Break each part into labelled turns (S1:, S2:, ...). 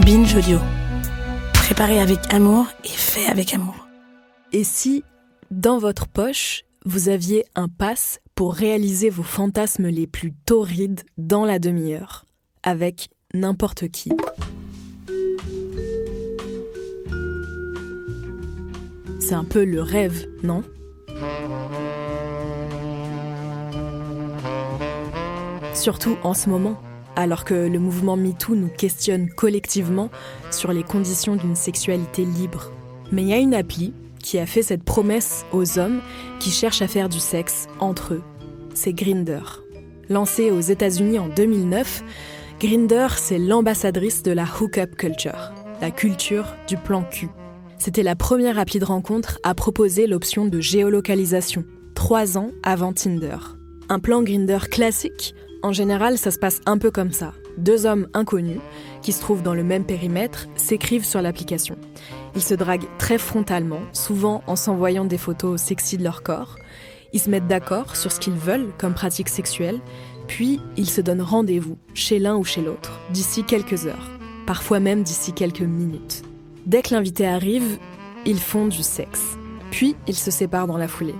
S1: Binge Audio. Préparé avec amour et fait avec amour.
S2: Et si, dans votre poche, vous aviez un pass pour réaliser vos fantasmes les plus torrides dans la demi-heure, avec n'importe qui? C'est un peu le rêve, non? Surtout en ce moment, alors que le mouvement MeToo nous questionne collectivement sur les conditions d'une sexualité libre. Mais il y a une appli qui a fait cette promesse aux hommes qui cherchent à faire du sexe entre eux. C'est Grindr. Lancée aux États-Unis en 2009, Grindr, c'est l'ambassadrice de la hookup culture, la culture du plan cul. C'était la première appli de rencontre à proposer l'option de géolocalisation, 3 ans avant Tinder. Un plan Grindr classique, en général, ça se passe un peu comme ça. 2 hommes inconnus, qui se trouvent dans le même périmètre, s'écrivent sur l'application. Ils se draguent très frontalement, souvent en s'envoyant des photos sexy de leur corps. Ils se mettent d'accord sur ce qu'ils veulent comme pratique sexuelle, puis ils se donnent rendez-vous, chez l'un ou chez l'autre, d'ici quelques heures, parfois même d'ici quelques minutes. Dès que l'invité arrive, ils font du sexe. Puis ils se séparent dans la foulée.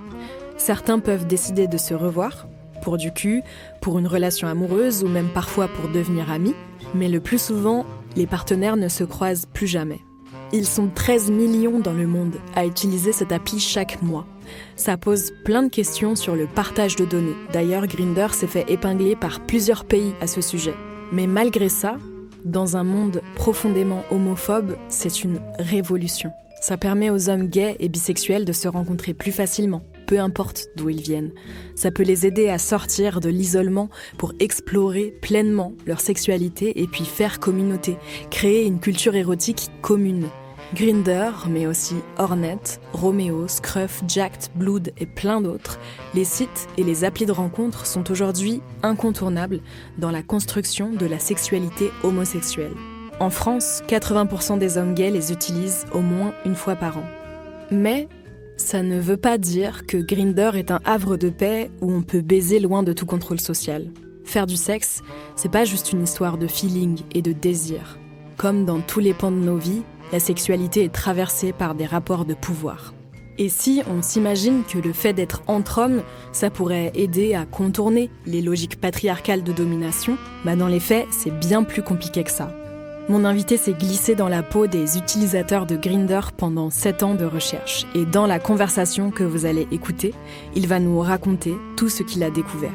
S2: Certains peuvent décider de se revoir, pour du cul, pour une relation amoureuse ou même parfois pour devenir amis, mais le plus souvent, les partenaires ne se croisent plus jamais. Ils sont 13 millions dans le monde à utiliser cette appli chaque mois. Ça pose plein de questions sur le partage de données. D'ailleurs, Grindr s'est fait épingler par plusieurs pays à ce sujet. Mais malgré ça, dans un monde profondément homophobe, c'est une révolution. Ça permet aux hommes gays et bisexuels de se rencontrer plus facilement, peu importe d'où ils viennent. Ça peut les aider à sortir de l'isolement pour explorer pleinement leur sexualité et puis faire communauté, créer une culture érotique commune. Grindr, mais aussi Hornet, Romeo, Scruff, Jack'd, Blood et plein d'autres, les sites et les applis de rencontre sont aujourd'hui incontournables dans la construction de la sexualité homosexuelle. En France, 80% des hommes gays les utilisent au moins une fois par an. Mais ça ne veut pas dire que Grindr est un havre de paix où on peut baiser loin de tout contrôle social. Faire du sexe, c'est pas juste une histoire de feeling et de désir. Comme dans tous les pans de nos vies, la sexualité est traversée par des rapports de pouvoir. Et si on s'imagine que le fait d'être entre hommes, ça pourrait aider à contourner les logiques patriarcales de domination, dans les faits, c'est bien plus compliqué que ça. Mon invité s'est glissé dans la peau des utilisateurs de Grindr pendant 7 ans de recherche. Et dans la conversation que vous allez écouter, il va nous raconter tout ce qu'il a découvert.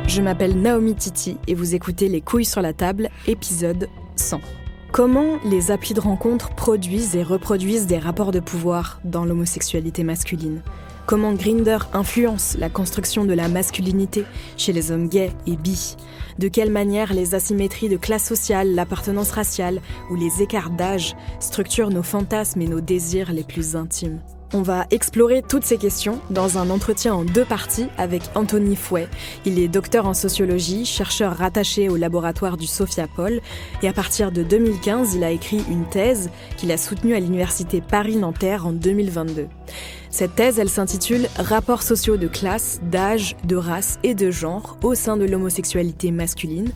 S2: Je m'appelle Naomi Titi et vous écoutez Les Couilles sur la table, épisode 100. Comment les applis de rencontre produisent et reproduisent des rapports de pouvoir dans l'homosexualité masculine? Comment Grindr influence la construction de la masculinité chez les hommes gays et bi? De quelle manière les asymétries de classe sociale, l'appartenance raciale ou les écarts d'âge structurent nos fantasmes et nos désirs les plus intimes? On va explorer toutes ces questions dans un entretien en 2 parties avec Anthony Fouet. Il est docteur en sociologie, chercheur rattaché au laboratoire du Sophiapol et à partir de 2015, il a écrit une thèse qu'il a soutenue à l'université Paris-Nanterre en 2022. Cette thèse, elle s'intitule « Rapports sociaux de classe, d'âge, de race et de genre au sein de l'homosexualité masculine »,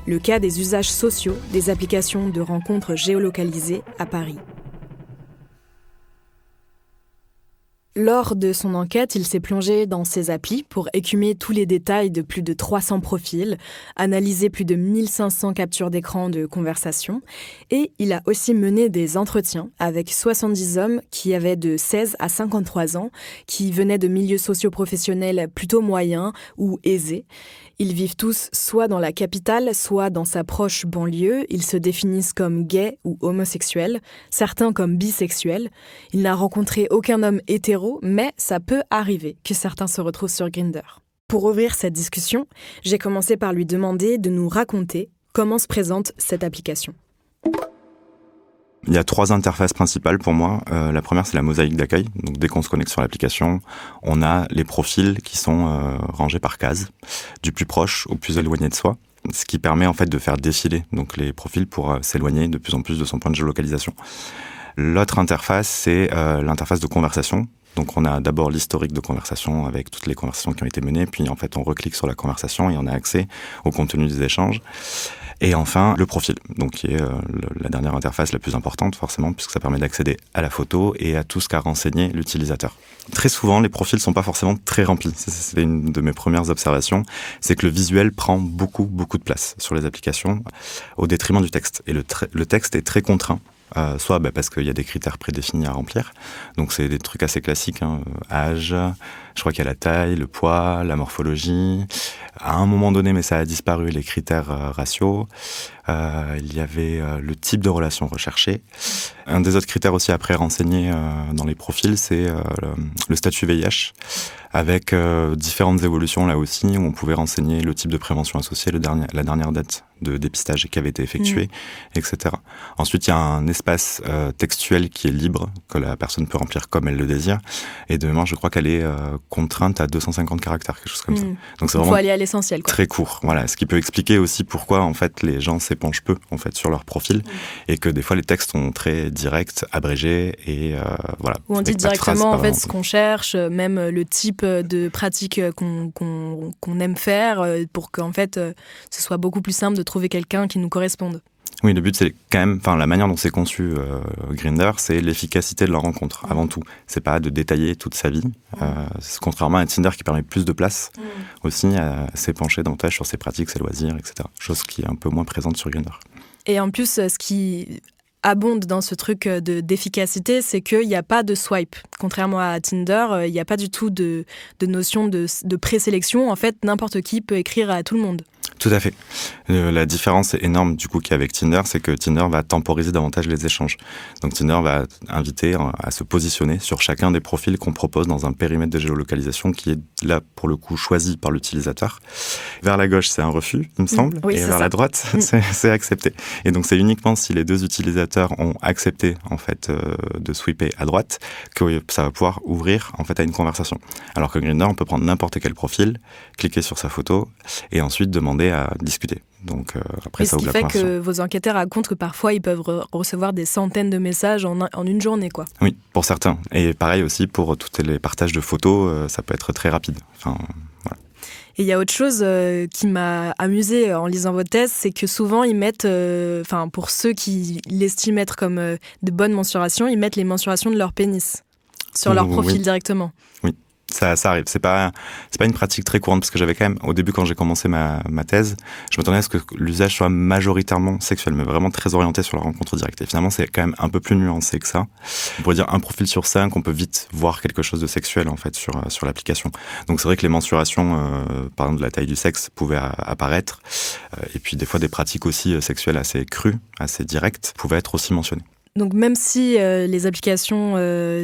S2: le cas des usages sociaux des applications de rencontres géolocalisées à Paris. Lors de son enquête, il s'est plongé dans ses applis pour écumer tous les détails de plus de 300 profils, analyser plus de 1500 captures d'écran de conversation et il a aussi mené des entretiens avec 70 hommes qui avaient de 16 à 53 ans, qui venaient de milieux socio-professionnels plutôt moyens ou aisés. Ils vivent tous soit dans la capitale, soit dans sa proche banlieue. Ils se définissent comme gays ou homosexuels, certains comme bisexuels. Il n'a rencontré aucun homme hétéro, mais ça peut arriver que certains se retrouvent sur Grindr. Pour ouvrir cette discussion, j'ai commencé par lui demander de nous raconter comment se présente cette application.
S3: Il y a 3 interfaces principales pour moi. La première, c'est la mosaïque d'accueil. Donc, dès qu'on se connecte sur l'application, on a les profils qui sont rangés par cases, du plus proche au plus éloigné de soi. ce qui permet en fait de faire défiler donc les profils pour s'éloigner de plus en plus de son point de géolocalisation. L'autre interface, c'est l'interface de conversation. Donc on a d'abord l'historique de conversation avec toutes les conversations qui ont été menées, puis en fait on reclique sur la conversation et on a accès au contenu des échanges. Et enfin, le profil, donc qui est la dernière interface la plus importante forcément, puisque ça permet d'accéder à la photo et à tout ce qu'a renseigné l'utilisateur. Très souvent, les profils sont pas forcément très remplis. C'est une de mes premières observations, c'est que le visuel prend beaucoup de place sur les applications au détriment du texte. Et le texte est très contraint. Soit parce qu'il y a des critères prédéfinis à remplir, donc c'est des trucs assez classiques, âge, je crois qu'il y a la taille, le poids, la morphologie, à un moment donné, mais ça a disparu, les critères raciaux, il y avait le type de relation recherchée. Un des autres critères aussi après renseignés dans les profils, c'est le statut VIH, avec différentes évolutions là aussi, où on pouvait renseigner le type de prévention associée, la dernière date de dépistage qui avait été effectuée, etc. Ensuite, il y a un espace textuel qui est libre, que la personne peut remplir comme elle le désire, et de mémoire, je crois qu'elle est contrainte à 250 caractères, quelque chose comme ça. Donc c'est vraiment
S2: faut aller à l'essentiel, quoi.
S3: Très court, voilà, ce qui peut expliquer aussi pourquoi en fait les gens s'épanchent peu en fait sur leur profil, et que des fois les textes sont très directs, abrégés et voilà.
S2: Où on dit directement en fait ce qu'on cherche, même le type de pratique qu'on aime faire, pour qu'en fait ce soit beaucoup plus simple de trouver quelqu'un qui nous corresponde.
S3: Oui, le but c'est quand même, la manière dont c'est conçu Grindr, c'est l'efficacité de la rencontre avant tout. C'est pas de détailler toute sa vie, contrairement à Tinder qui permet plus de place aussi à s'épancher davantage sur ses pratiques, ses loisirs, etc. Chose qui est un peu moins présente sur Grindr.
S2: Et en plus, ce qui abonde dans ce truc d'efficacité, c'est qu'il n'y a pas de swipe. Contrairement à Tinder, il n'y a pas du tout de notion de présélection. En fait, n'importe qui peut écrire à tout le monde.
S3: Tout à fait. La différence énorme du coup qu'il y a avec Tinder, c'est que Tinder va temporiser davantage les échanges. Donc Tinder va inviter à se positionner sur chacun des profils qu'on propose dans un périmètre de géolocalisation qui est là pour le coup choisi par l'utilisateur. Vers la gauche, c'est un refus, il me semble,
S2: oui,
S3: et vers la droite, c'est accepté. Et donc c'est uniquement si les deux utilisateurs ont accepté en fait de swiper à droite que ça va pouvoir ouvrir en fait à une conversation. Alors que Grindr, on peut prendre n'importe quel profil, cliquer sur sa photo et ensuite demander à discuter. Donc après, ça ouvre la conversation.
S2: Ce qui fait que vos enquêteurs racontent que parfois ils peuvent recevoir des centaines de messages en une journée, quoi.
S3: Oui, pour certains. Et pareil aussi pour tous les partages de photos, ça peut être très rapide. Voilà.
S2: Et il y a autre chose qui m'a amusée en lisant votre thèse, c'est que souvent ils mettent, pour ceux qui l'estiment être comme de bonnes mensurations, ils mettent les mensurations de leur pénis sur leur profil directement. Oui.
S3: Ça arrive. C'est pas une pratique très courante parce que j'avais quand même, au début quand j'ai commencé ma thèse, je m'attendais à ce que l'usage soit majoritairement sexuel, mais vraiment très orienté sur la rencontre directe. Et finalement, c'est quand même un peu plus nuancé que ça. On pourrait dire 1 profil sur 5, on peut vite voir quelque chose de sexuel en fait sur l'application. Donc c'est vrai que les mensurations, par exemple de la taille du sexe, pouvaient apparaître. Et puis des fois des pratiques aussi sexuelles assez crues, assez directes, pouvaient être aussi mentionnées.
S2: Donc même si les applications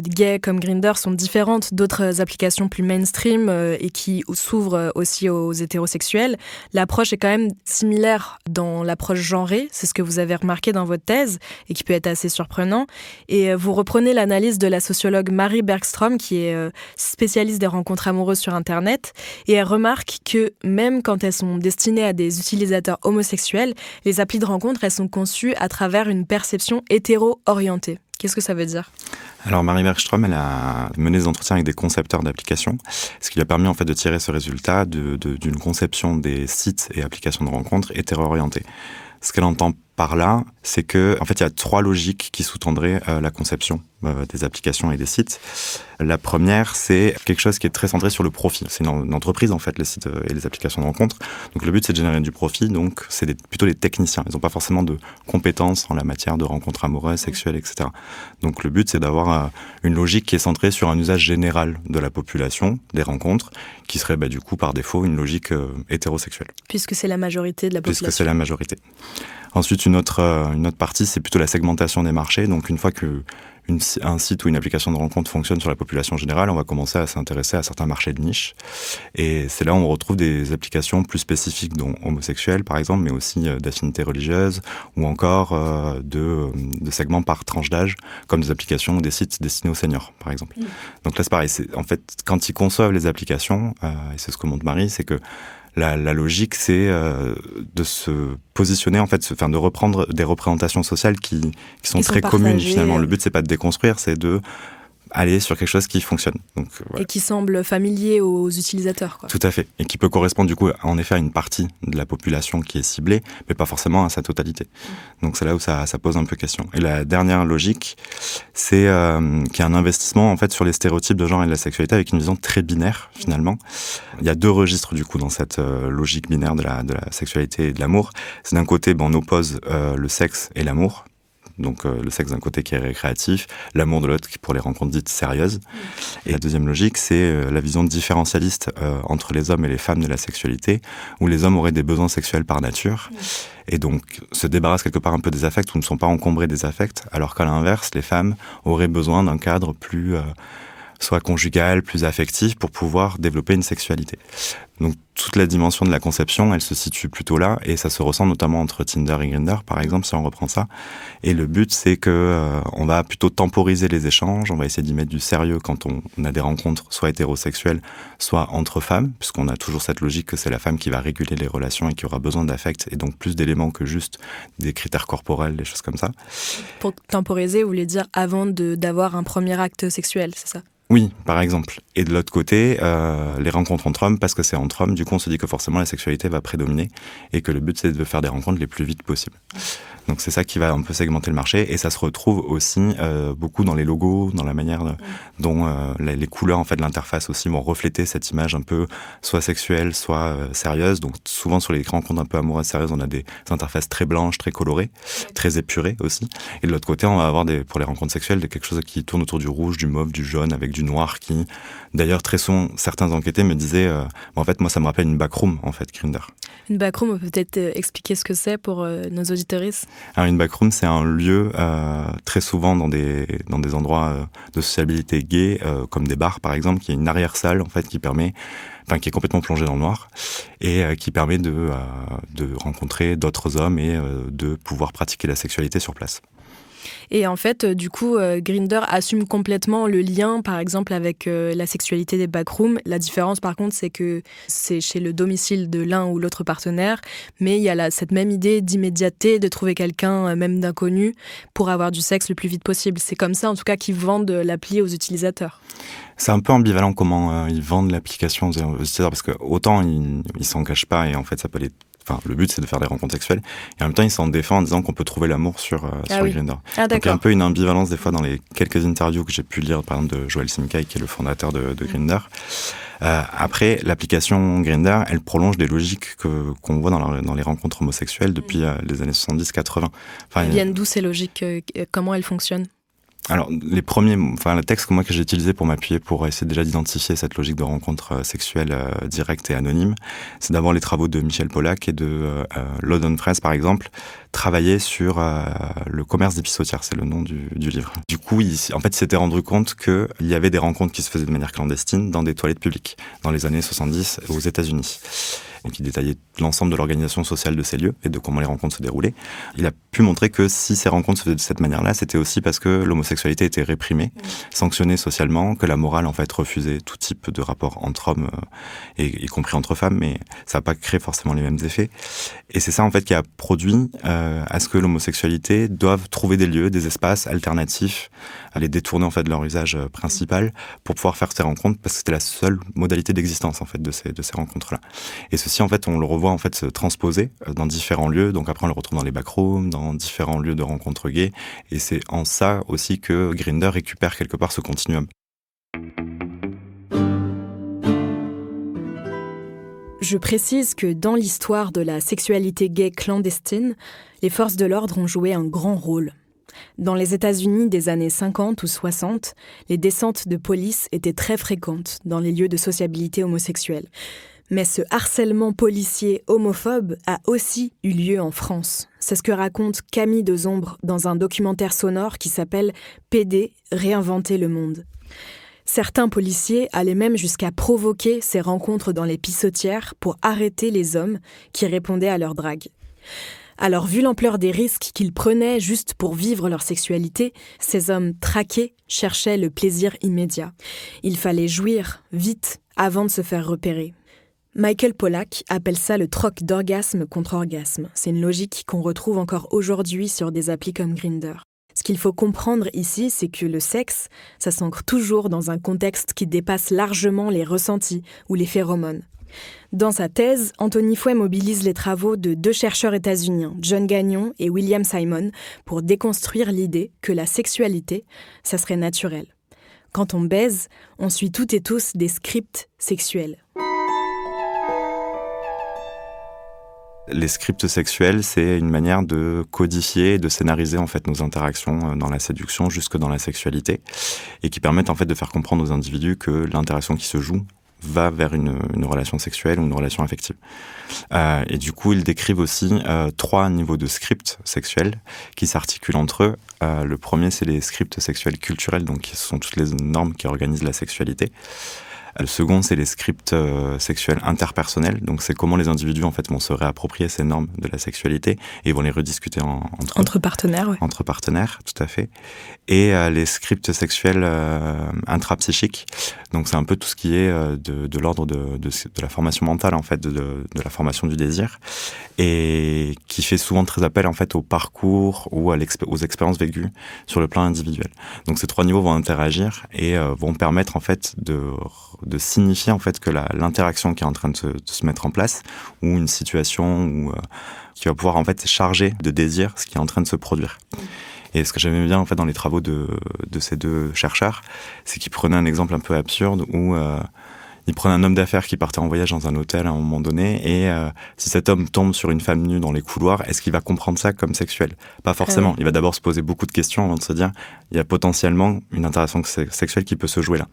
S2: gays comme Grindr sont différentes d'autres applications plus mainstream et qui s'ouvrent aussi aux hétérosexuels, l'approche est quand même similaire dans l'approche genrée. C'est ce que vous avez remarqué dans votre thèse et qui peut être assez surprenant. Et vous reprenez l'analyse de la sociologue Marie Bergstrom, qui est spécialiste des rencontres amoureuses sur Internet, et elle remarque que même quand elles sont destinées à des utilisateurs homosexuels, les applis de rencontres, elles sont conçues à travers une perception hétéro-orientée. Qu'est-ce que ça veut dire ?
S3: Alors Marie Bergstrom, elle a mené des entretiens avec des concepteurs d'applications, ce qui lui a permis en fait de tirer ce résultat d'une conception des sites et applications de rencontres hétéro-orientées. Ce qu'elle entend par là, c'est que en fait, il y a 3 logiques qui sous-tendraient la conception des applications et des sites. La première, c'est quelque chose qui est très centré sur le profit. C'est une entreprise, en fait, les sites et les applications de rencontres. Donc, le but, c'est de générer du profit. Donc, c'est plutôt des techniciens. Ils n'ont pas forcément de compétences en la matière de rencontres amoureuses, sexuelles, etc. Donc, le but, c'est d'avoir une logique qui est centrée sur un usage général de la population, des rencontres, qui serait, du coup, par défaut, une logique hétérosexuelle.
S2: Puisque c'est la majorité de la population.
S3: Puisque c'est la majorité. Ensuite, une autre partie, c'est plutôt la segmentation des marchés. Donc, une fois un site ou une application de rencontre fonctionne sur la population générale, on va commencer à s'intéresser à certains marchés de niche. Et c'est là où on retrouve des applications plus spécifiques, dont homosexuels, par exemple, mais aussi d'affinités religieuses, ou encore de segments par tranche d'âge, comme des applications ou des sites destinés aux seniors, par exemple. Donc là, c'est pareil. En fait, quand ils conçoivent les applications, et c'est ce que montre Marie, c'est que la logique, c'est de se positionner, en fait, de reprendre des représentations sociales qui sont très communes, finalement. Le but, c'est pas de déconstruire, c'est de aller sur quelque chose qui fonctionne. Donc, voilà.
S2: Et qui semble familier aux utilisateurs, quoi.
S3: Tout à fait. Et qui peut correspondre, du coup, en effet, à une partie de la population qui est ciblée, mais pas forcément à sa totalité. Donc, c'est là où ça pose un peu question. Et la dernière logique, c'est qu'il y a un investissement, en fait, sur les stéréotypes de genre et de la sexualité avec une vision très binaire, finalement. Il y a deux registres, du coup, dans cette logique binaire de la sexualité et de l'amour. C'est d'un côté, on oppose le sexe et l'amour. Donc le sexe d'un côté qui est récréatif, l'amour de l'autre qui pour les rencontres dites sérieuses. Et la deuxième logique, c'est la vision différentialiste entre les hommes et les femmes de la sexualité, où les hommes auraient des besoins sexuels par nature, et donc se débarrassent quelque part un peu des affects ou ne sont pas encombrés des affects, alors qu'à l'inverse, les femmes auraient besoin d'un cadre plus soit conjugal, plus affectif, pour pouvoir développer une sexualité. Donc toute la dimension de la conception, elle se situe plutôt là, et ça se ressent notamment entre Tinder et Grindr, par exemple, si on reprend ça. Et le but, c'est que on va plutôt temporiser les échanges, on va essayer d'y mettre du sérieux quand on a des rencontres soit hétérosexuelles, soit entre femmes, puisqu'on a toujours cette logique que c'est la femme qui va réguler les relations et qui aura besoin d'affect, et donc plus d'éléments que juste des critères corporels, des choses comme ça.
S2: Pour temporiser, vous voulez dire avant d'avoir un premier acte sexuel, c'est ça ?
S3: Oui, par exemple. Et de l'autre côté, les rencontres entre hommes, parce que c'est entre hommes, du coup on se dit que forcément la sexualité va prédominer et que le but c'est de faire des rencontres les plus vite possible. Donc c'est ça qui va un peu segmenter le marché, et ça se retrouve aussi beaucoup dans les logos, dans la manière dont les couleurs en fait de l'interface aussi vont refléter cette image un peu soit sexuelle, soit sérieuse. Donc souvent sur les rencontres un peu amoureuses sérieuses, on a des interfaces très blanches, très colorées, très épurées aussi. Et de l'autre côté, on va avoir pour les rencontres sexuelles quelque chose qui tourne autour du rouge, du mauve, du jaune, avec du noir qui, d'ailleurs très souvent, certains enquêtés me disaient en fait moi ça me rappelle une backroom en fait, Grindr.
S2: Une backroom, on peut peut-être expliquer ce que c'est pour nos auditeuristes.
S3: Alors une backroom, c'est un lieu très souvent dans des endroits de sociabilité gay, comme des bars par exemple, qui est une arrière-salle en fait qui est complètement plongée dans le noir et qui permet de rencontrer d'autres hommes et de pouvoir pratiquer la sexualité sur place.
S2: Et en fait, du coup, Grindr assume complètement le lien, par exemple, avec la sexualité des backrooms. La différence, par contre, c'est que c'est chez le domicile de l'un ou l'autre partenaire, mais il y a cette même idée d'immédiateté, de trouver quelqu'un, même d'inconnu, pour avoir du sexe le plus vite possible. C'est comme ça, en tout cas, qu'ils vendent l'appli aux utilisateurs.
S3: C'est un peu ambivalent comment ils vendent l'application aux utilisateurs, parce que autant ils s'en cachent pas, et en fait, ça peut le but, c'est de faire des rencontres sexuelles. Et en même temps, ils s'en défendent en disant qu'on peut trouver l'amour sur Grindr.
S2: Ah,
S3: donc, il y a un peu une ambivalence des fois dans les quelques interviews que j'ai pu lire, par exemple, de Joël Simkai, qui est le fondateur de Grindr. Après, l'application Grindr, elle prolonge des logiques qu'on voit dans les rencontres homosexuelles depuis les années 70-80.
S2: Elles viennent d'où ces logiques ? Comment elles fonctionnent ?
S3: Alors, le texte que j'ai utilisé pour m'appuyer pour essayer déjà d'identifier cette logique de rencontre sexuelle directe et anonyme, c'est d'abord les travaux de Michel Pollack et de Loudon Press, par exemple, travailler sur le commerce d'épisotières, c'est le nom du livre. Du coup, il s'était rendu compte qu'il y avait des rencontres qui se faisaient de manière clandestine dans des toilettes publiques, dans les années 70 aux États-Unis. Donc il détaillait l'ensemble de l'organisation sociale de ces lieux et de comment les rencontres se déroulaient. Il a pu montrer que si ces rencontres se faisaient de cette manière-là, c'était aussi parce que l'homosexualité était réprimée, sanctionnée socialement, que la morale en fait refusait tout type de rapport entre hommes, y compris entre femmes, mais ça n'a pas créé forcément les mêmes effets. Et c'est ça en fait qui a produit à ce que l'homosexualité doive trouver des lieux, des espaces alternatifs, à les détourner en fait de leur usage principal pour pouvoir faire ces rencontres, parce que c'était la seule modalité d'existence en fait de ces rencontres-là. Et ceci en fait on le revoit en fait se transposer dans différents lieux. Donc après on le retrouve dans les backrooms, dans différents lieux de rencontres gays, et c'est en ça aussi que Grindr récupère quelque part ce continuum.
S2: Je précise que dans l'histoire de la sexualité gay clandestine, les forces de l'ordre ont joué un grand rôle. Dans les États-Unis des années 50 ou 60, les descentes de police étaient très fréquentes dans les lieux de sociabilité homosexuelle. Mais ce harcèlement policier homophobe a aussi eu lieu en France. C'est ce que raconte Camille Dezombre dans un documentaire sonore qui s'appelle « PD, réinventer le monde ». Certains policiers allaient même jusqu'à provoquer ces rencontres dans les pissotières pour arrêter les hommes qui répondaient à leur drague. Alors, vu l'ampleur des risques qu'ils prenaient juste pour vivre leur sexualité, ces hommes traqués cherchaient le plaisir immédiat. Il fallait jouir vite avant de se faire repérer. Michael Pollack appelle ça le troc d'orgasme contre orgasme. C'est une logique qu'on retrouve encore aujourd'hui sur des applis comme Grindr. Ce qu'il faut comprendre ici, c'est que le sexe, ça s'ancre toujours dans un contexte qui dépasse largement les ressentis ou les phéromones. Dans sa thèse, Anthony Fouet mobilise les travaux de 2 chercheurs états-uniens, John Gagnon et William Simon, pour déconstruire l'idée que la sexualité, ça serait naturel. Quand on baise, on suit toutes et tous des scripts sexuels.
S3: Les scripts sexuels, c'est une manière de codifier et de scénariser en fait nos interactions dans la séduction jusque dans la sexualité et qui permettent en fait de faire comprendre aux individus que l'interaction qui se joue va vers une relation sexuelle ou une relation affective. Et du coup, ils décrivent aussi 3 niveaux de scripts sexuels qui s'articulent entre eux. Le premier, c'est les scripts sexuels culturels, donc ce sont toutes les normes qui organisent la sexualité. Le second, c'est les scripts sexuels interpersonnels. Donc, c'est comment les individus en fait vont se réapproprier ces normes de la sexualité et vont les rediscuter
S2: entre partenaires. Ouais.
S3: Entre partenaires, tout à fait. Et les scripts sexuels intrapsychiques. Donc, c'est un peu tout ce qui est de l'ordre de la formation mentale en fait, de la formation du désir, et qui fait souvent très appel en fait au parcours ou aux expériences vécues sur le plan individuel. Donc, ces 3 niveaux vont interagir et vont permettre en fait de signifier en fait que l'interaction qui est en train de se mettre en place ou une situation qui va pouvoir en fait charger de désir ce qui est en train de se produire. Et ce que j'aimais bien en fait dans les travaux de ces 2 chercheurs, c'est qu'ils prenaient un exemple un peu absurde où ils prenaient un homme d'affaires qui partait en voyage dans un hôtel à un moment donné et si cet homme tombe sur une femme nue dans les couloirs, est-ce qu'il va comprendre ça comme sexuel ? Pas forcément. Il va d'abord se poser beaucoup de questions avant de se dire il y a potentiellement une interaction sexuelle qui peut se jouer là.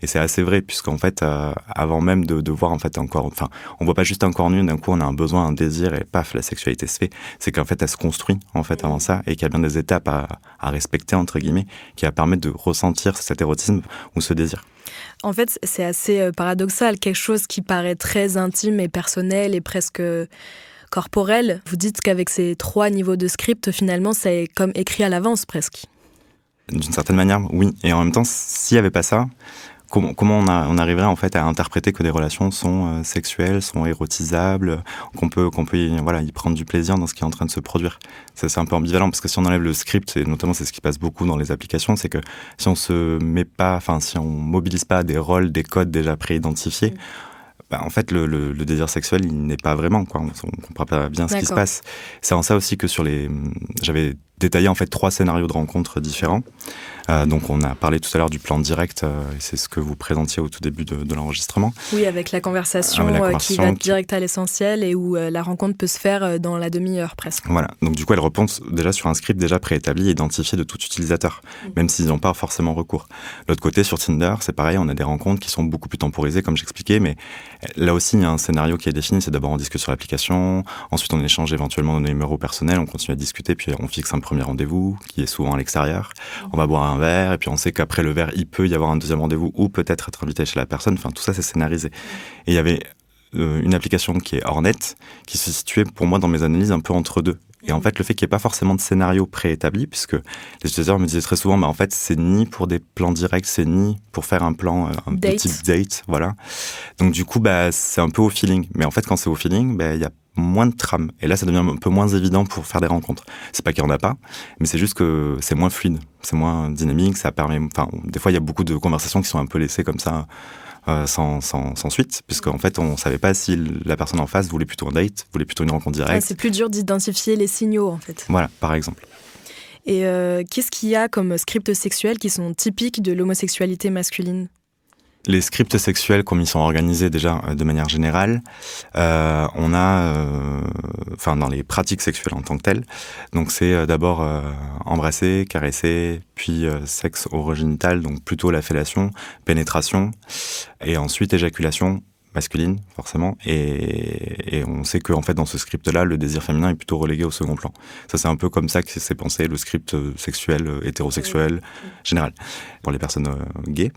S3: Et c'est assez vrai puisqu'en fait avant même de voir en fait on voit pas juste un corps nu, d'un coup on a un besoin, un désir et paf, la sexualité se fait. C'est qu'en fait elle se construit en fait avant ça et qu'il y a bien des étapes à respecter entre guillemets qui va permettre de ressentir cet érotisme ou ce désir.
S2: En fait, c'est assez paradoxal, quelque chose qui paraît très intime et personnel et presque corporel. Vous dites qu'avec ces 3 niveaux de script, finalement, c'est comme écrit à l'avance presque.
S3: D'une certaine manière, oui. Et en même temps, s'il n'y avait pas ça, comment on arriverait en fait à interpréter que des relations sont sexuelles, sont érotisables, qu'on peut y prendre du plaisir dans ce qui est en train de se produire. Ça, c'est un peu ambivalent parce que si on enlève le script, et notamment c'est ce qui passe beaucoup dans les applications, c'est que si on mobilise pas des rôles, des codes déjà préidentifiés, en fait, le désir sexuel, il n'est pas vraiment, quoi. On comprend pas bien ce qui se passe. C'est en ça aussi que j'avais détaillé en fait 3 scénarios de rencontres différents. Donc on a parlé tout à l'heure du plan direct, et c'est ce que vous présentiez au tout début de l'enregistrement.
S2: Oui, avec la conversation, qui va direct à l'essentiel et où la rencontre peut se faire dans la demi-heure presque.
S3: Voilà, donc du coup elle repose déjà sur un script déjà préétabli et identifié de tout utilisateur, même s'ils n'ont pas forcément recours. De l'autre côté, sur Tinder, c'est pareil, on a des rencontres qui sont beaucoup plus temporisées comme j'expliquais, mais là aussi il y a un scénario qui est défini, c'est d'abord on discute sur l'application, ensuite on échange éventuellement nos numéros personnels, on continue à discuter, puis on fixe un premier rendez-vous qui est souvent à l'extérieur, on va boire un verre et puis on sait qu'après le verre il peut y avoir un deuxième rendez-vous ou peut-être être invité chez la personne, enfin tout ça c'est scénarisé. Et il y avait une application qui est Hornet qui se situait pour moi dans mes analyses un peu entre deux. Et en fait le fait qu'il n'y ait pas forcément de scénario préétabli, puisque les utilisateurs me disaient très souvent en fait c'est ni pour des plans directs, c'est ni pour faire un plan petit date, voilà. Donc du coup c'est un peu au feeling, mais en fait quand c'est au feeling il y a moins de trame. Et là, ça devient un peu moins évident pour faire des rencontres. C'est pas qu'il n'y en a pas, mais c'est juste que c'est moins fluide, c'est moins dynamique, ça permet... des fois, il y a beaucoup de conversations qui sont un peu laissées comme ça, sans suite, puisqu'en fait, on savait pas si la personne en face voulait plutôt un date, voulait plutôt une rencontre directe.
S2: C'est plus dur d'identifier les signaux, en fait.
S3: Voilà, par exemple.
S2: Et qu'est-ce qu'il y a comme scripts sexuels qui sont typiques de l'homosexualité masculine ?
S3: Les scripts sexuels, comme ils sont organisés déjà de manière générale, on a, dans les pratiques sexuelles en tant que telles, donc c'est d'abord embrasser, caresser, puis sexe orogénital, donc plutôt la fellation, pénétration, et ensuite éjaculation masculine, forcément, et on sait qu'en fait, dans ce script-là, le désir féminin est plutôt relégué au second plan. Ça, c'est un peu comme ça que s'est pensé le script sexuel, hétérosexuel, général. Pour les personnes gays,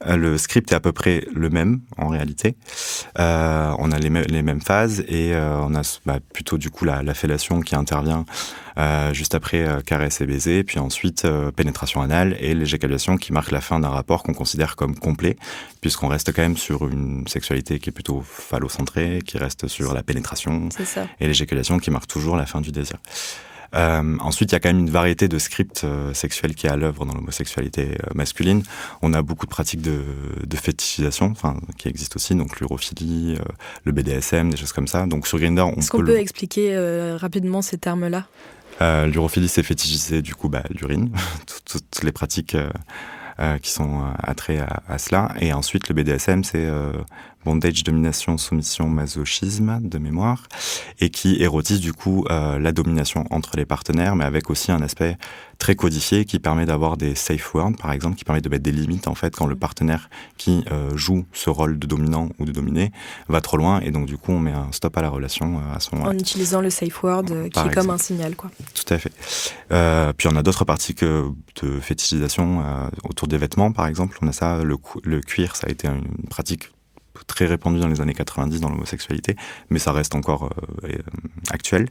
S3: le script est à peu près le même, en réalité. On a les mêmes phases, et on a plutôt, du coup, la fellation qui intervient juste après caresse et baiser, puis ensuite pénétration anale et l'éjaculation qui marque la fin d'un rapport qu'on considère comme complet, puisqu'on reste quand même sur une sexualité masculinité qui est plutôt phallocentrée, qui reste sur la pénétration, et l'éjaculation qui marque toujours la fin du désir. Ensuite, il y a quand même une variété de scripts sexuels qui est à l'œuvre dans l'homosexualité masculine. On a beaucoup de pratiques de fétichisation, qui existent aussi, donc l'urophilie, le BDSM, des choses comme ça. Donc sur Grindr,
S2: Est-ce qu'on peut expliquer rapidement ces termes-là ?
S3: L'urophilie, c'est fétichiser du coup l'urine, toutes les pratiques qui sont attrées à cela. Et ensuite, le BDSM, c'est bondage, domination, soumission, masochisme, de mémoire, et qui érotise du coup la domination entre les partenaires, mais avec aussi un aspect très codifié qui permet d'avoir des safe words, par exemple, qui permet de mettre des limites en fait quand le partenaire qui joue ce rôle de dominant ou de dominé va trop loin, et donc du coup on met un stop à la relation à ce moment-là.
S2: En utilisant le safe word qui est comme un signal, quoi.
S3: Tout à fait. Puis on a d'autres pratiques de fétichisation autour des vêtements, par exemple. On a ça, le cuir, ça a été une pratique très répandue dans les années 90 dans l'homosexualité, mais ça reste encore actuel.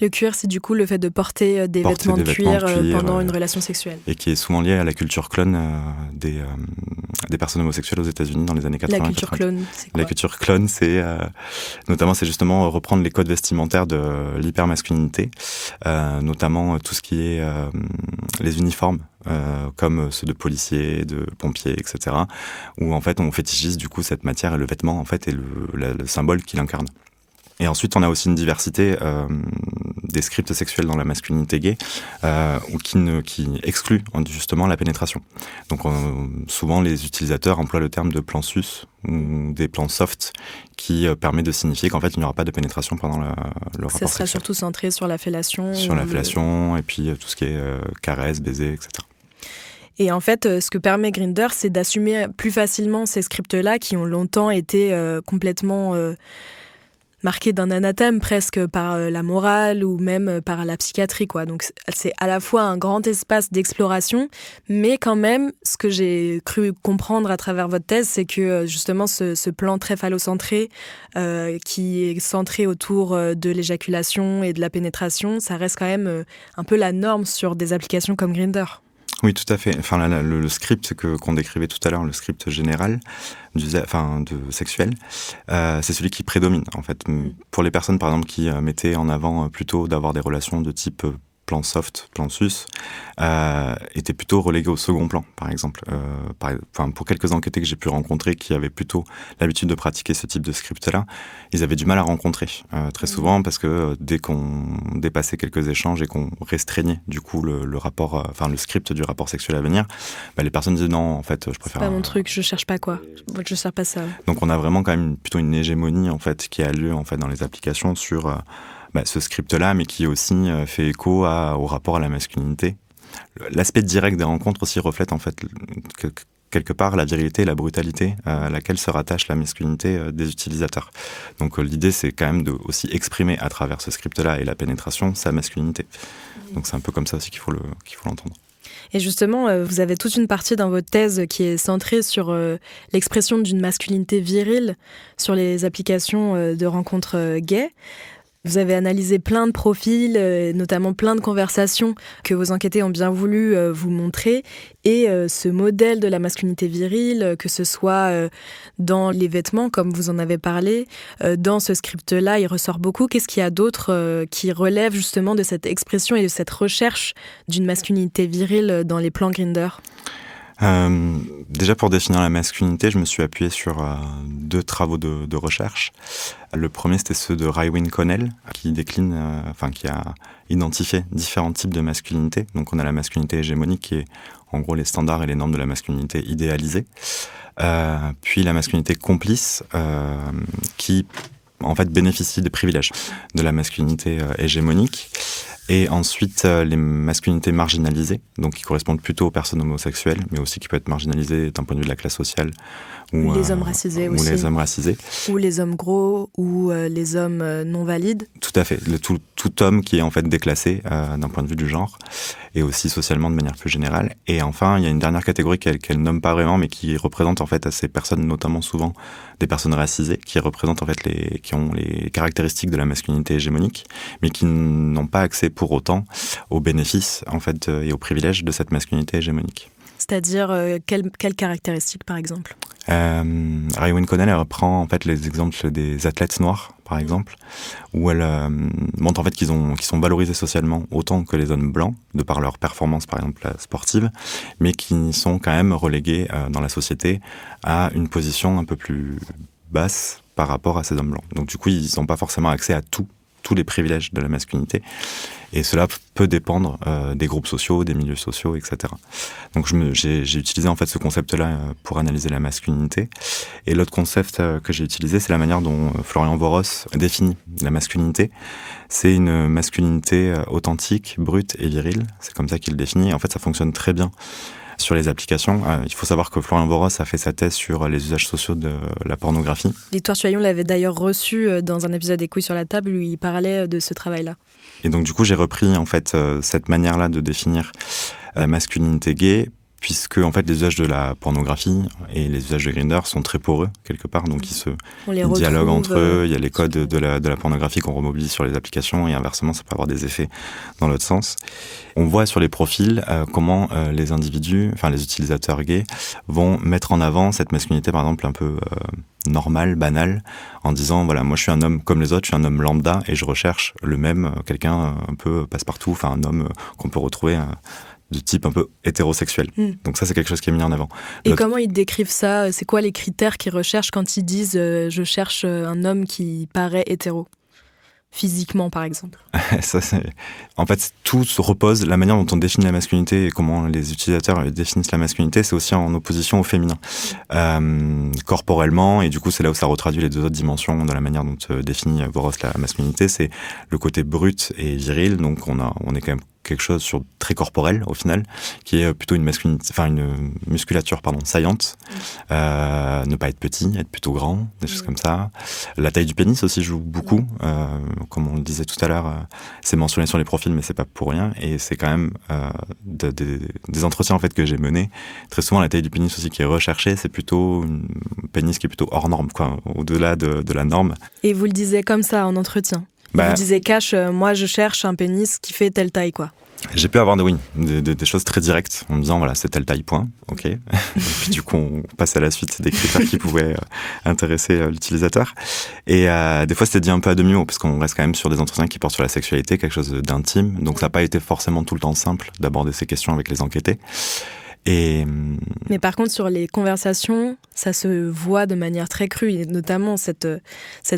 S3: Le
S2: cuir, c'est du coup le fait de porter des vêtements de cuir pendant une relation sexuelle.
S3: Et qui est souvent lié à la culture clone des personnes homosexuelles aux États-Unis dans les années 80.
S2: La culture clone, c'est quoi ?
S3: La culture clone, c'est notamment, c'est justement reprendre les codes vestimentaires de l'hypermasculinité, notamment tout ce qui est les uniformes, comme ceux de policiers, de pompiers, etc., où en fait on fétichise du coup cette matière et le vêtement en fait est le symbole qu'il incarne. Et ensuite, on a aussi une diversité des scripts sexuels dans la masculinité gay qui excluent justement la pénétration. Donc souvent, les utilisateurs emploient le terme de plan sus ou des plans soft qui permet de signifier qu'en fait, il n'y aura pas de pénétration pendant le rapport sexuel.
S2: Ça sera surtout centré sur la fellation.
S3: Sur la fellation et puis tout ce qui est caresse, baiser, etc.
S2: Et en fait, ce que permet Grindr, c'est d'assumer plus facilement ces scripts-là qui ont longtemps été complètement marqués d'un anathème presque par la morale ou même par la psychiatrie, quoi. Donc c'est à la fois un grand espace d'exploration, mais quand même, ce que j'ai cru comprendre à travers votre thèse, c'est que justement ce plan très phallocentré qui est centré autour de l'éjaculation et de la pénétration, ça reste quand même un peu la norme sur des applications comme Grindr.
S3: Oui, tout à fait. Enfin, le script qu'on décrivait tout à l'heure, le script général sexuel, c'est celui qui prédomine, en fait. Pour les personnes, par exemple, qui mettaient en avant plutôt d'avoir des relations de type plan soft, plan sus, était plutôt relégué au second plan, par exemple. Pour quelques enquêtés que j'ai pu rencontrer qui avaient plutôt l'habitude de pratiquer ce type de script-là, ils avaient du mal à rencontrer très souvent parce que dès qu'on dépassait quelques échanges et qu'on restreignait du coup le rapport, le script du rapport sexuel à venir, les personnes disaient non, en fait, je préfère.
S2: C'est pas mon truc, je cherche pas quoi, je cherche pas ça.
S3: Donc on a vraiment quand même plutôt une hégémonie en fait qui a lieu en fait dans les applications sur ce script-là, mais qui aussi fait écho au rapport à la masculinité. L'aspect direct des rencontres aussi reflète en fait quelque part la virilité et la brutalité à laquelle se rattache la masculinité des utilisateurs. Donc l'idée, c'est quand même de aussi exprimer à travers ce script-là et la pénétration sa masculinité. Donc c'est un peu comme ça aussi qu'il faut l'entendre.
S2: Et justement, vous avez toute une partie dans votre thèse qui est centrée sur l'expression d'une masculinité virile sur les applications de rencontres gays. Vous avez analysé plein de profils, notamment plein de conversations que vos enquêtés ont bien voulu vous montrer. Et ce modèle de la masculinité virile, que ce soit dans les vêtements, comme vous en avez parlé, dans ce script-là, il ressort beaucoup. Qu'est-ce qu'il y a d'autre qui relève justement de cette expression et de cette recherche d'une masculinité virile dans les plans Grindr ?
S3: Déjà pour définir la masculinité, je me suis appuyé sur 2 travaux de recherche. Le premier, c'était ceux de Rywin Connell, qui qui a identifié différents types de masculinité. Donc on a la masculinité hégémonique, qui est en gros les standards et les normes de la masculinité idéalisée. Puis la masculinité complice, qui en fait bénéficie des privilèges de la masculinité hégémonique. Et ensuite, les masculinités marginalisées, donc qui correspondent plutôt aux personnes homosexuelles, mais aussi qui peuvent être marginalisées d'un point de vue de la classe sociale.
S2: Ou les hommes racisés aussi.
S3: Ou les hommes racisés.
S2: Ou les hommes gros, ou les hommes non valides.
S3: Tout à fait. Tout homme qui est en fait déclassé d'un point de vue du genre, et aussi socialement de manière plus générale. Et enfin, il y a une dernière catégorie qu'elle nomme pas vraiment, mais qui représente en fait à ces personnes, notamment souvent des personnes racisées, qui représentent en fait qui ont les caractéristiques de la masculinité hégémonique, mais qui n'ont pas accès pour autant aux bénéfices en fait et aux privilèges de cette masculinité hégémonique.
S2: C'est-à-dire, quelles caractéristiques, par exemple ?
S3: Raewyn Connell, elle reprend en fait les exemples des athlètes noirs, par exemple, où elle montre en fait qu'ils sont valorisés socialement autant que les hommes blancs, de par leur performance, par exemple, sportive, mais qui sont quand même relégués dans la société à une position un peu plus basse par rapport à ces hommes blancs. Donc du coup, ils n'ont pas forcément accès à tous les privilèges de la masculinité. Et cela peut dépendre des groupes sociaux, des milieux sociaux, etc. Donc j'ai utilisé en fait ce concept-là pour analyser la masculinité. Et l'autre concept que j'ai utilisé, c'est la manière dont Florian Voros définit la masculinité. C'est une masculinité authentique, brute et virile. C'est comme ça qu'il le définit. Et en fait, ça fonctionne très bien sur les applications. Il faut savoir que Florian Voros a fait sa thèse sur les usages sociaux de la pornographie.
S2: Victoire Tuaillon l'avait d'ailleurs reçu dans un épisode des Couilles sur la table où il parlait de ce travail-là.
S3: Et donc du coup, j'ai repris en fait cette manière-là de définir la masculinité gay, puisque en fait les usages de la pornographie et les usages de Grindr sont très poreux quelque part, donc ils dialoguent entre eux. Il y a les codes de la pornographie qu'on remobilise sur les applications et inversement, ça peut avoir des effets dans l'autre sens. On voit sur les profils comment les individus, enfin les utilisateurs gays, vont mettre en avant cette masculinité par exemple un peu normale, banale, en disant voilà, moi je suis un homme comme les autres, je suis un homme lambda et je recherche le même, quelqu'un un peu passe-partout, enfin un homme qu'on peut retrouver de type un peu hétérosexuel. Donc ça, c'est quelque chose qui est mis en avant.
S2: Et comment ils décrivent ça ? C'est quoi les critères qu'ils recherchent quand ils disent je cherche un homme qui paraît hétéro ? Physiquement, par exemple.
S3: Ça, en fait, tout se repose, la manière dont on définit la masculinité et comment les utilisateurs définissent la masculinité, c'est aussi en opposition au féminin. Corporellement, et du coup, c'est là où ça retraduit les deux autres dimensions de la manière dont définit Voros la masculinité, c'est le côté brut et viril, donc on est quand même quelque chose sur très corporel au final, qui est plutôt une masculinité, enfin une musculature saillante, ne pas être petit, être plutôt grand, des choses comme ça. La taille du pénis aussi joue beaucoup, comme on le disait tout à l'heure, c'est mentionné sur les profils, mais c'est pas pour rien, et c'est quand même des entretiens en fait que j'ai menés. Très souvent, la taille du pénis aussi qui est recherchée, c'est plutôt un pénis qui est plutôt hors norme, quoi, au-delà de la norme.
S2: Et vous le disiez comme ça en entretien. Vous disiez cash, moi je cherche un pénis qui fait telle taille, quoi.
S3: J'ai pu avoir des choses très directes en me disant voilà, c'est telle taille, point, ok. Et puis du coup on passe à la suite des critères qui pouvaient intéresser l'utilisateur. Et des fois c'était dit un peu à demi-mot parce qu'on reste quand même sur des entretiens qui portent sur la sexualité, quelque chose d'intime. Donc ça n'a pas été forcément tout le temps simple d'aborder ces questions avec les enquêtés.
S2: Mais par contre, sur les conversations, ça se voit de manière très crue, et notamment cette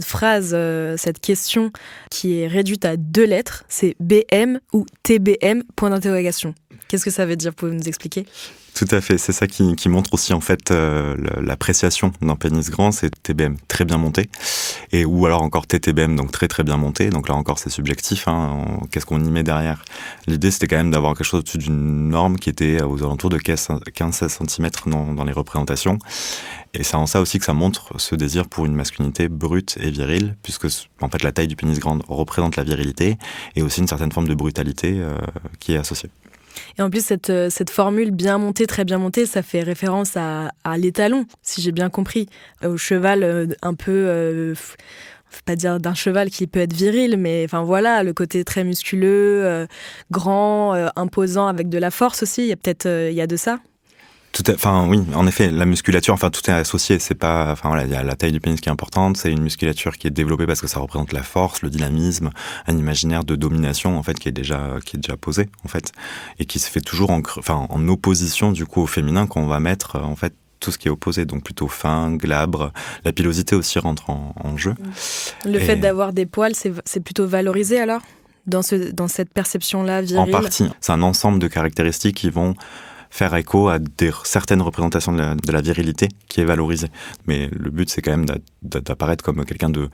S2: phrase, cette question qui est réduite à 2 lettres, c'est BM ou TBM, point d'interrogation. Qu'est-ce que ça veut dire ? Vous pouvez nous expliquer ?
S3: Tout à fait, c'est ça qui montre aussi en fait l'appréciation d'un pénis grand, c'est TBM très bien monté, ou alors encore TTBM, donc très très bien monté, donc là encore c'est subjectif, qu'est-ce qu'on y met derrière ? L'idée c'était quand même d'avoir quelque chose au-dessus d'une norme qui était aux alentours de 15-16 cm dans les représentations, et c'est en ça aussi que ça montre ce désir pour une masculinité brute et virile, puisque en fait la taille du pénis grande représente la virilité, et aussi une certaine forme de brutalité qui est associée.
S2: Et en plus, cette formule bien montée, très bien montée, ça fait référence à l'étalon, si j'ai bien compris, au cheval un peu, faut pas dire d'un cheval qui peut être viril, mais enfin voilà, le côté très musculeux, grand, imposant, avec de la force aussi. Il y a peut-être, il y a de ça.
S3: Oui, en effet, la musculature, tout est associé. C'est pas, il y a la taille du pénis qui est importante. C'est une musculature qui est développée parce que ça représente la force, le dynamisme, un imaginaire de domination en fait qui est déjà posé en fait, et qui se fait toujours en opposition du coup au féminin qu'on va mettre en fait tout ce qui est opposé, donc plutôt fin, glabre. La pilosité aussi rentre en jeu.
S2: Le fait d'avoir des poils, c'est plutôt valorisé alors dans cette perception-là virile.
S3: En partie, c'est un ensemble de caractéristiques qui vont faire écho à certaines représentations de la virilité qui est valorisée. Mais le but, c'est quand même d'apparaître comme quelqu'un de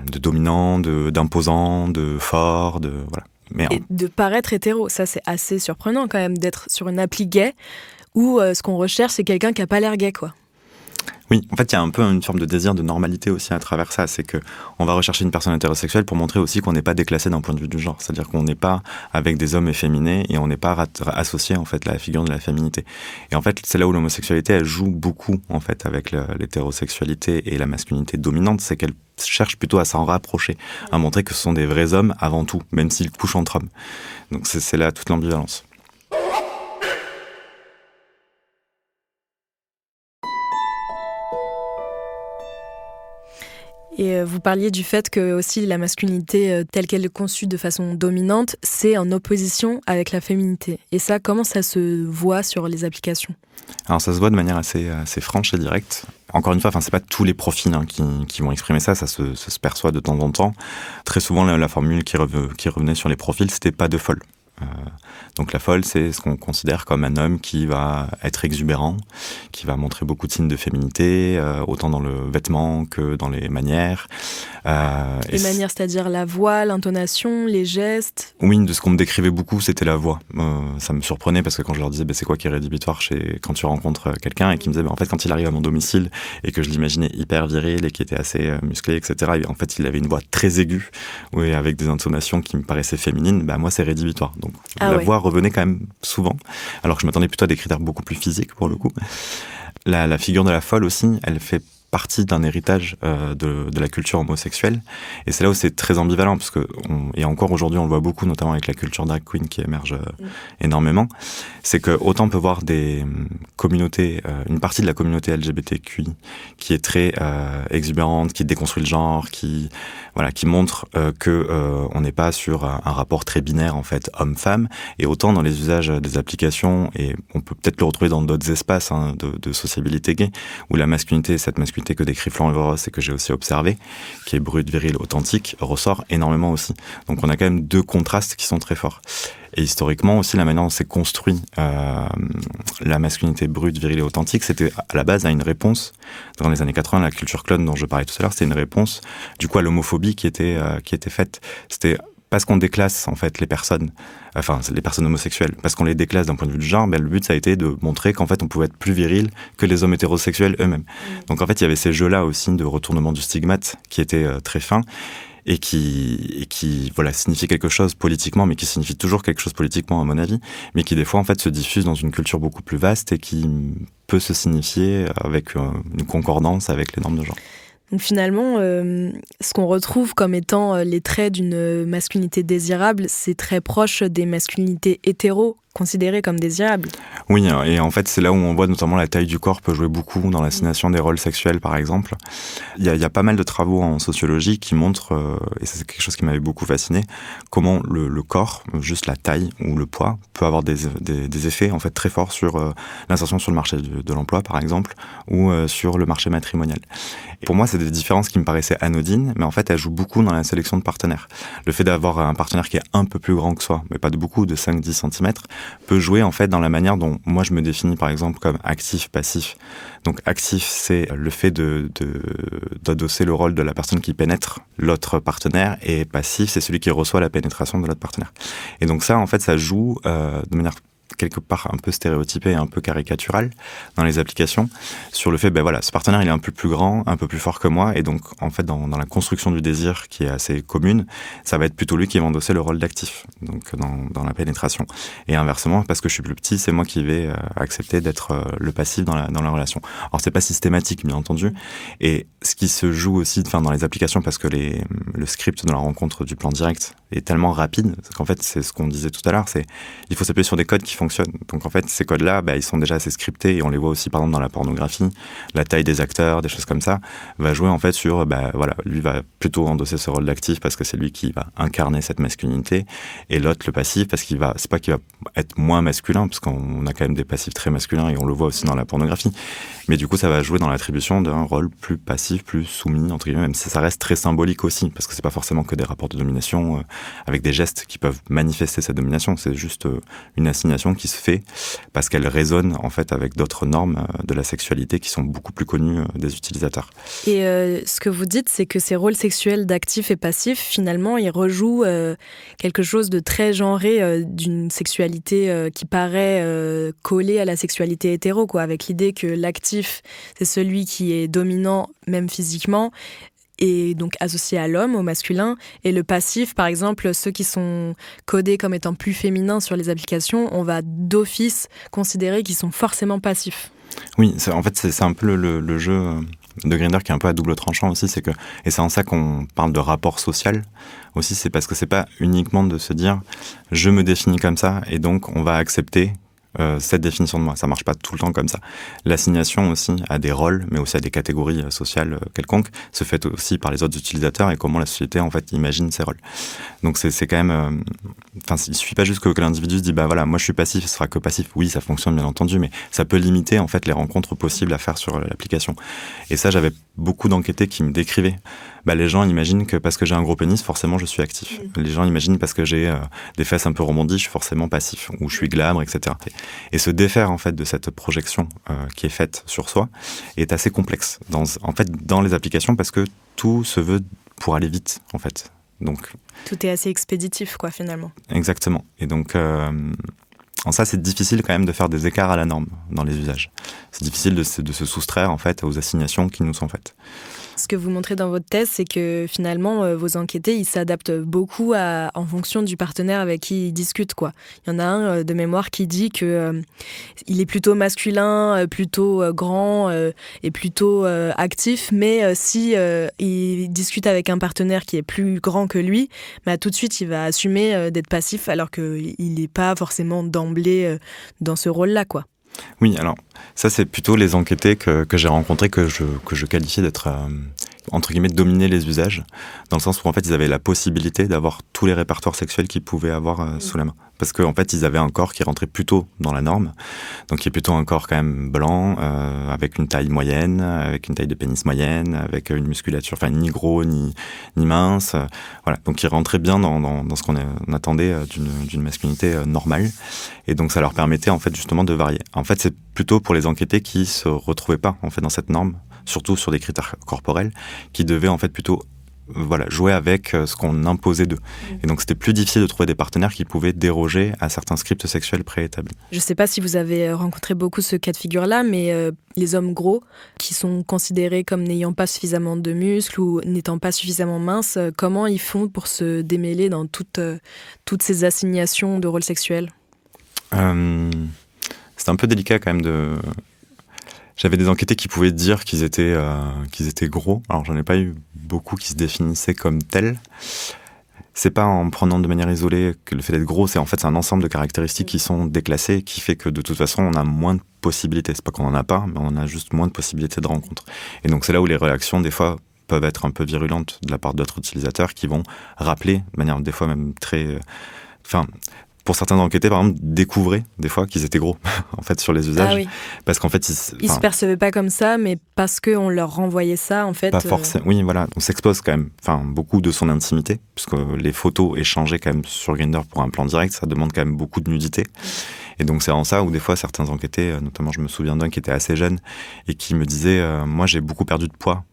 S3: dominant, d'imposant, de fort, voilà.
S2: Et de paraître hétéro, ça c'est assez surprenant quand même, d'être sur une appli gay où ce qu'on recherche, c'est quelqu'un qui n'a pas l'air gay, quoi.
S3: Oui, en fait, il y a un peu une forme de désir de normalité aussi à travers ça. C'est qu'on va rechercher une personne hétérosexuelle pour montrer aussi qu'on n'est pas déclassé d'un point de vue du genre. C'est-à-dire qu'on n'est pas avec des hommes efféminés et on n'est pas associé en fait à la figure de la féminité. Et en fait, c'est là où l'homosexualité, elle joue beaucoup en fait avec l'hétérosexualité et la masculinité dominante. C'est qu'elle cherche plutôt à s'en rapprocher, à montrer que ce sont des vrais hommes avant tout, même s'ils couchent entre hommes. Donc c'est là toute l'ambivalence.
S2: Et vous parliez du fait que aussi la masculinité telle qu'elle est conçue de façon dominante, c'est en opposition avec la féminité. Et ça, comment ça se voit sur les applications ?
S3: Alors ça se voit de manière assez franche et directe. Encore une fois, c'est pas tous les profils qui vont exprimer ça, ça se perçoit de temps en temps. Très souvent, la formule qui revenait sur les profils, c'était pas de folle. Donc la folle, c'est ce qu'on considère comme un homme qui va être exubérant, qui va montrer beaucoup de signes de féminité, autant dans le vêtement que dans les manières.
S2: Les manières, c'est-à-dire la voix, l'intonation, les gestes.
S3: Oui, de ce qu'on me décrivait beaucoup, c'était la voix. Ça me surprenait parce que quand je leur disais c'est quoi qui est rédhibitoire quand tu rencontres quelqu'un, et qui me disait en fait quand il arrive à mon domicile et que je l'imaginais hyper viril et qui était assez musclé, etc. Et en fait il avait une voix très aiguë, oui, avec des intonations qui me paraissaient féminines. Moi c'est rédhibitoire. Donc la voix revenait quand même souvent, alors que je m'attendais plutôt à des critères beaucoup plus physiques pour le coup. La figure de la folle aussi, elle fait partie d'un héritage de la culture homosexuelle. Et c'est là où c'est très ambivalent, parce que et encore aujourd'hui on le voit beaucoup, notamment avec la culture drag queen qui émerge énormément. C'est que autant on peut voir des communautés, une partie de la communauté LGBTQI qui est très exubérante, qui déconstruit le genre, qui montre que on n'est pas sur un rapport très binaire en fait homme-femme. Et autant dans les usages des applications, et on peut peut-être le retrouver dans d'autres espaces de sociabilité gay, où la masculinité, cette masculinité que décrit Florent Everos et que j'ai aussi observé, qui est brute, virile, authentique, ressort énormément aussi. Donc on a quand même deux contrastes qui sont très forts. Et historiquement aussi, la manière dont s'est construit la masculinité brute, virile et authentique, c'était à la base à une réponse. Dans les années 80, la culture clone dont je parlais tout à l'heure, c'était une réponse du coup à l'homophobie qui était faite. C'était parce qu'on déclasse en fait les personnes homosexuelles, parce qu'on les déclasse d'un point de vue du genre, le but ça a été de montrer qu'en fait on pouvait être plus viril que les hommes hétérosexuels eux-mêmes. Donc en fait il y avait ces jeux-là aussi de retournement du stigmate qui étaient très fins et qui signifie quelque chose politiquement, mais qui signifie toujours quelque chose politiquement à mon avis, mais qui des fois en fait se diffuse dans une culture beaucoup plus vaste et qui peut se signifier avec une concordance avec les normes de genre.
S2: Donc finalement, ce qu'on retrouve comme étant les traits d'une masculinité désirable, c'est très proche des masculinités hétéros considérées comme désirables.
S3: Oui, et en fait, c'est là où on voit notamment la taille du corps peut jouer beaucoup dans l'assignation des rôles sexuels, par exemple. Il y a pas mal de travaux en sociologie qui montrent, et ça c'est quelque chose qui m'avait beaucoup fasciné, comment le corps, juste la taille ou le poids, peut avoir des effets en fait très forts sur l'insertion sur le marché de l'emploi, par exemple, ou sur le marché matrimonial. Et pour moi, c'est des différences qui me paraissaient anodines, mais en fait, elles jouent beaucoup dans la sélection de partenaires. Le fait d'avoir un partenaire qui est un peu plus grand que soi, mais pas de beaucoup, de 5-10 cm, peut jouer en fait dans la manière dont moi je me définis par exemple comme actif, passif. Donc actif, c'est le fait d'adosser le rôle de la personne qui pénètre l'autre partenaire, et passif, c'est celui qui reçoit la pénétration de l'autre partenaire. Et donc ça, en fait, ça joue de manière quelque part un peu stéréotypé et un peu caricatural dans les applications, sur le fait, ce partenaire il est un peu plus grand, un peu plus fort que moi, et donc en fait dans la construction du désir qui est assez commune, ça va être plutôt lui qui va endosser le rôle d'actif, donc dans la pénétration. Et inversement, parce que je suis plus petit, c'est moi qui vais accepter d'être le passif dans la relation. Alors c'est pas systématique bien entendu, et ce qui se joue aussi dans les applications, parce que le script de la rencontre du plan direct est tellement rapide, qu'en fait c'est ce qu'on disait tout à l'heure, c'est il faut s'appuyer sur des codes qui fonctionnent. Donc en fait, ces codes-là, ils sont déjà assez scriptés, et on les voit aussi par exemple dans la pornographie. La taille des acteurs, des choses comme ça, va jouer en fait sur, lui va plutôt endosser ce rôle d'actif parce que c'est lui qui va incarner cette masculinité, et l'autre le passif parce c'est pas qu'il va être moins masculin, parce qu'on a quand même des passifs très masculins et on le voit aussi dans la pornographie. Mais du coup, ça va jouer dans l'attribution d'un rôle plus passif, plus soumis entre guillemets, même si ça reste très symbolique aussi, parce que c'est pas forcément que des rapports de domination avec des gestes qui peuvent manifester cette domination. C'est juste une assignation qui se fait parce qu'elle résonne en fait avec d'autres normes de la sexualité qui sont beaucoup plus connues des utilisateurs.
S2: Et ce que vous dites, c'est que ces rôles sexuels d'actif et passif, finalement, ils rejouent quelque chose de très genré, d'une sexualité qui paraît collée à la sexualité hétéro, quoi, avec l'idée que l'actif, c'est celui qui est dominant même physiquement, et donc associé à l'homme, au masculin, et le passif, par exemple, ceux qui sont codés comme étant plus féminins sur les applications, on va d'office considérer qu'ils sont forcément passifs.
S3: Oui, en fait, c'est un peu le jeu de Grindr qui est un peu à double tranchant aussi, et c'est en ça qu'on parle de rapport social aussi, c'est parce que c'est pas uniquement de se dire je me définis comme ça et donc on va accepter cette définition de moi. Ça marche pas tout le temps comme ça. L'assignation aussi à des rôles, mais aussi à des catégories sociales quelconques, se fait aussi par les autres utilisateurs et comment la société en fait imagine ces rôles. Donc c'est quand même, il suffit pas juste que l'individu se dit bah voilà, moi je suis passif, ce sera que passif. Oui, ça fonctionne bien entendu, mais ça peut limiter en fait les rencontres possibles à faire sur l'application. Et ça, j'avais beaucoup d'enquêtés qui me décrivaient. Bah, les gens imaginent que parce que j'ai un gros pénis, forcément je suis actif. Les gens imaginent parce que j'ai des fesses un peu rebondies, je suis forcément passif, ou je suis glabre, etc. Et se défaire en fait de cette projection qui est faite sur soi est assez complexe dans les applications parce que tout se veut pour aller vite en fait. Donc
S2: tout est assez expéditif quoi finalement.
S3: Exactement. Et donc en ça, c'est difficile quand même de faire des écarts à la norme dans les usages. C'est difficile de se soustraire en fait aux assignations qui nous sont faites.
S2: Ce que vous montrez dans votre thèse, c'est que finalement, vos enquêtés, ils s'adaptent beaucoup en fonction du partenaire avec qui ils discutent, quoi. Il y en a un de mémoire qui dit que il est plutôt masculin, plutôt grand et plutôt actif, mais si il discute avec un partenaire qui est plus grand que lui, bah, tout de suite, il va assumer d'être passif alors qu'il n'est pas forcément d'emblée dans ce rôle-là, quoi.
S3: Oui, alors ça c'est plutôt les enquêtés que j'ai rencontrés que je qualifiais d'être entre guillemets dominer les usages, dans le sens où en fait ils avaient la possibilité d'avoir tous les répertoires sexuels qu'ils pouvaient avoir sous la main, parce qu'en fait ils avaient un corps qui rentrait plutôt dans la norme, donc qui est plutôt un corps quand même blanc, avec une taille moyenne, avec une taille de pénis moyenne, avec une musculature, enfin ni gros ni mince, voilà, donc ils rentraient bien dans ce qu'on attendait d'une masculinité normale, et donc ça leur permettait en fait justement de varier. En fait c'est plutôt pour les enquêtés qui se retrouvaient pas en fait dans cette norme, surtout sur des critères corporels, qui devaient en fait plutôt jouer avec ce qu'on imposait d'eux. Et donc c'était plus difficile de trouver des partenaires qui pouvaient déroger à certains scripts sexuels préétablis.
S2: Je ne sais pas si vous avez rencontré beaucoup ce cas de figure-là, mais les hommes gros, qui sont considérés comme n'ayant pas suffisamment de muscles ou n'étant pas suffisamment minces, comment ils font pour se démêler dans toutes ces assignations de rôles sexuels ?
S3: C'est un peu délicat quand même J'avais des enquêtés qui pouvaient dire qu'ils étaient gros. Alors j'en ai pas eu beaucoup qui se définissaient comme tels. C'est pas en prenant de manière isolée que le fait d'être gros, c'est un ensemble de caractéristiques qui sont déclassées, qui fait que de toute façon on a moins de possibilités. C'est pas qu'on en a pas, mais on a juste moins de possibilités de rencontre. Et donc c'est là où les réactions des fois peuvent être un peu virulentes de la part d'autres utilisateurs qui vont rappeler de manière des fois même très... pour certains enquêtés, par exemple, découvraient des fois qu'ils étaient gros en fait sur les usages,
S2: ah oui.
S3: Parce qu'en fait
S2: ils se percevaient pas comme ça, mais parce qu'on leur renvoyait ça en fait.
S3: Pas forcément. Oui, voilà. On s'expose quand même, beaucoup de son intimité, puisque les photos échangées quand même sur Grindr pour un plan direct, ça demande quand même beaucoup de nudité. Et donc c'est en ça où des fois certains enquêtés, notamment je me souviens d'un qui était assez jeune et qui me disait, moi j'ai beaucoup perdu de poids.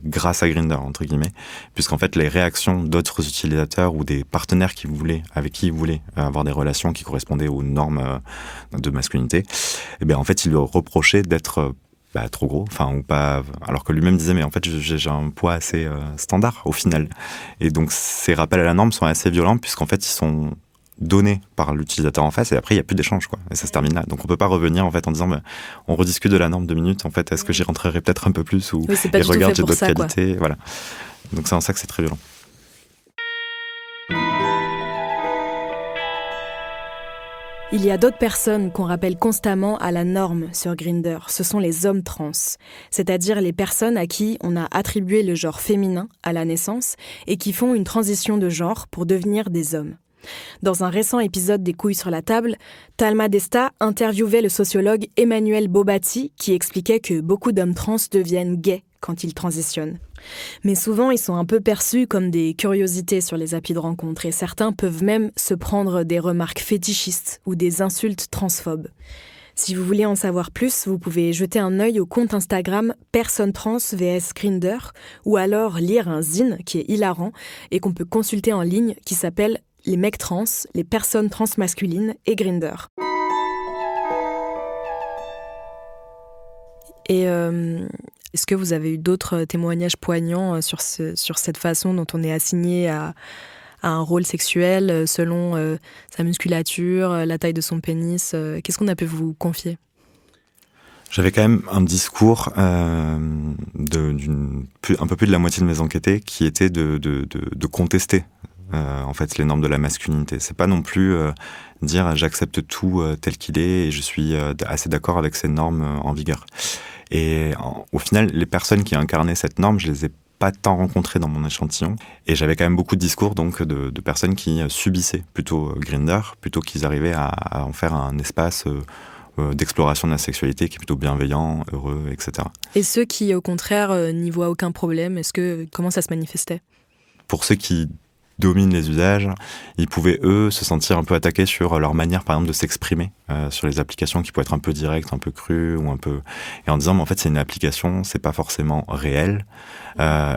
S3: Grâce à Grindr, entre guillemets, puisqu'en fait les réactions d'autres utilisateurs ou des partenaires avec qui ils voulaient avoir des relations qui correspondaient aux normes de masculinité, et bien en fait ils lui reprochaient d'être trop gros, ou pas, alors que lui-même disait mais en fait j'ai un poids assez standard au final. Et donc ces rappels à la norme sont assez violents puisqu'en fait ils sont donné par l'utilisateur en face et après il n'y a plus d'échange quoi, et ça se termine là. Donc on peut pas revenir en fait en disant on rediscute de la norme 2 minutes en fait, est-ce que j'y rentrerai peut-être un peu plus ou et regarde j'ai d'autres qualités, voilà. Donc c'est en ça que c'est très violent.
S2: Il y a d'autres personnes qu'on rappelle constamment à la norme sur Grindr, ce sont les hommes trans, c'est-à-dire les personnes à qui on a attribué le genre féminin à la naissance et qui font une transition de genre pour devenir des hommes. Dans un récent épisode des Couilles sur la table, Talma Desta interviewait le sociologue Emmanuel Bobatti qui expliquait que beaucoup d'hommes trans deviennent gays quand ils transitionnent. Mais souvent, ils sont un peu perçus comme des curiosités sur les applis de rencontres et certains peuvent même se prendre des remarques fétichistes ou des insultes transphobes. Si vous voulez en savoir plus, vous pouvez jeter un œil au compte Instagram Personne Trans vs Grindr ou alors lire un zine qui est hilarant et qu'on peut consulter en ligne qui s'appelle Les mecs trans, les personnes trans masculines et Grindr. Et est-ce que vous avez eu d'autres témoignages poignants sur cette façon dont on est assigné à un rôle sexuel selon sa musculature, la taille de son pénis? Qu'est-ce qu'on a pu vous confier?
S3: J'avais quand même un discours un peu plus de la moitié de mes enquêtés qui était de contester en fait, les normes de la masculinité. C'est pas non plus dire j'accepte tout tel qu'il est et je suis assez d'accord avec ces normes en vigueur. Et au final, les personnes qui incarnaient cette norme, je les ai pas tant rencontrées dans mon échantillon. Et j'avais quand même beaucoup de discours donc de personnes qui subissaient plutôt Grindr, plutôt qu'ils arrivaient à en faire un espace d'exploration de la sexualité qui est plutôt bienveillant, heureux, etc.
S2: Et ceux qui, au contraire, n'y voient aucun problème, comment ça se manifestait ?
S3: Pour ceux qui dominent les usages, ils pouvaient, eux, se sentir un peu attaqués sur leur manière, par exemple, de s'exprimer sur les applications qui pouvaient être un peu directes, un peu crues, ou un peu... Et en disant, mais en fait, c'est une application, c'est pas forcément réel.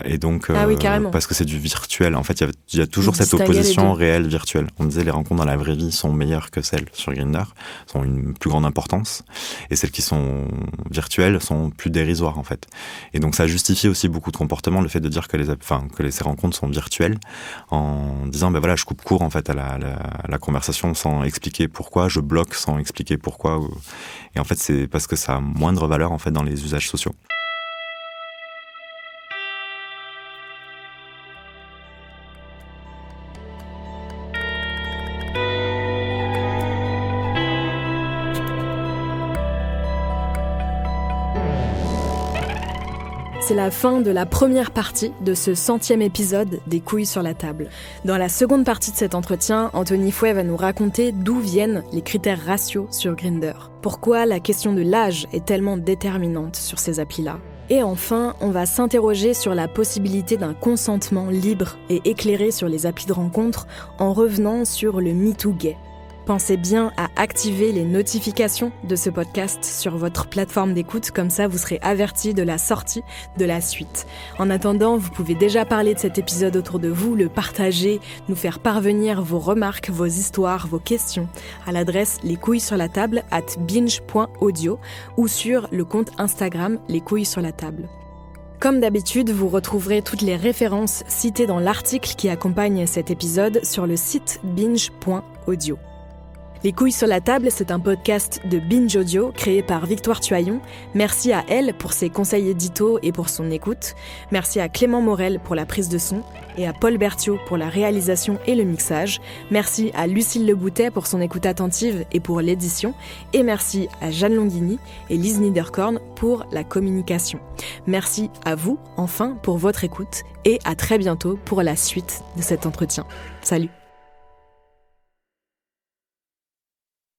S3: Et donc,
S2: oui, carrément.
S3: parce que c'est du virtuel. En fait, il y a toujours cette opposition réelle-virtuelle. On disait, les rencontres dans la vraie vie sont meilleures que celles sur Grindr, sont une plus grande importance. Et celles qui sont virtuelles sont plus dérisoires, en fait. Et donc, ça justifie aussi beaucoup de comportements, le fait de dire que ces rencontres sont virtuelles, en disant, ben voilà, je coupe court, en fait, à la conversation sans expliquer pourquoi, je bloque sans expliquer pourquoi. Et en fait, c'est parce que ça a moindre valeur, en fait, dans les usages sociaux.
S2: C'est la fin de la première partie de ce 100e épisode des Couilles sur la table. Dans la seconde partie de cet entretien, Anthony Fouet va nous raconter d'où viennent les critères raciaux sur Grindr. Pourquoi la question de l'âge est tellement déterminante sur ces applis-là. Et enfin, on va s'interroger sur la possibilité d'un consentement libre et éclairé sur les applis de rencontre en revenant sur le MeToo gay. Pensez bien à activer les notifications de ce podcast sur votre plateforme d'écoute, comme ça vous serez avertis de la sortie de la suite. En attendant, vous pouvez déjà parler de cet épisode autour de vous, le partager, nous faire parvenir vos remarques, vos histoires, vos questions à l'adresse lescouillessurlatable@binge.audio ou sur le compte Instagram Les Couilles sur la table. Comme d'habitude, vous retrouverez toutes les références citées dans l'article qui accompagne cet épisode sur le site binge.audio. Les Couilles sur la table, c'est un podcast de Binge Audio créé par Victoire Tuaillon. Merci à elle pour ses conseils édito et pour son écoute. Merci à Clément Morel pour la prise de son et à Paul Berthiaud pour la réalisation et le mixage. Merci à Lucille Leboutet pour son écoute attentive et pour l'édition. Et merci à Jeanne Longhini et Lise Niederkorn pour la communication. Merci à vous, enfin, pour votre écoute et à très bientôt pour la suite de cet entretien. Salut!